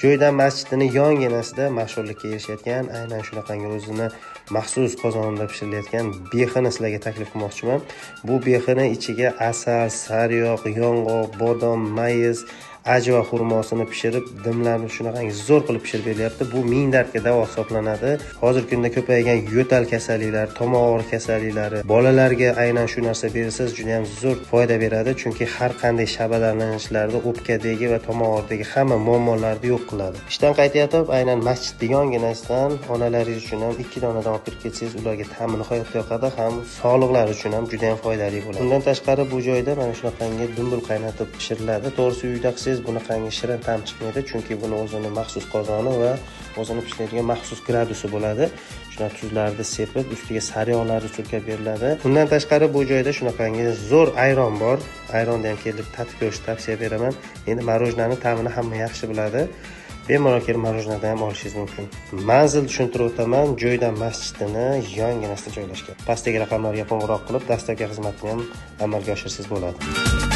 Joydan masjidini yonginasida mashhurlikka erishayotgan, aynan shunaqangi o'zini maxsus qozonda pishirilayotgan behini sizlarga taklif qilmoqchiman. Bu behini ichiga asal, sariyog', yong'oq, bodom, mayiz, ajva xurmosini pishirib, dimlarni shunaqangi zo'r qilib pishirib berilyapti. Bu ming dardga davo hisoblanadi. Hozirgi kunda ko'paygan yo'tal kasalliklari, tomoq og'riq kasalliklari, bolalarga aynan shu narsa berilsangiz juda ham zo'r foyda beradi, chunki har qanday shabalanishlarda o'pkadagi va tomoq og'rig'idagi hamma muammolarni yo'q qiladi. Ishdan qaytayotib, aynan masjidning yonginasidan onalaringiz uchun ham 2 donadan olib kirib ketsangiz, ularga ta'mi nihoyatda yoqadi, ham sog'liqlari uchun ham juda ham foydali bo'ladi. Undan tashqari bu joyda mana shunaqangi dumbul qaynatib pishiriladi. To'g'risi uyda bunaqangi shirin ta'm chiqmaydi, chunki buni o'zini maxsus qozoni va o'zini pishiradigan maxsus gradusi bo'ladi. Shuna tuzlarni sepib, ustiga sariyog'larni surkab beriladi. Undan tashqari bu joyda shunaqangi zo'r ayron bor. Ayronni ham kelib tatib ko'rishni tavsiya beraman. Endi marojnani ta'mini hamma yaxshi biladi. Bemalol kelib marojnadan ham olishingiz mumkin. Manzil tushuntirib o'taman. Joydan masjidini yonginasida joylashgan. Pastdagi raqamlarga qo'ng'iroq qilib, dastlabki xizmatni ham amalga oshirsangiz bo'ladi.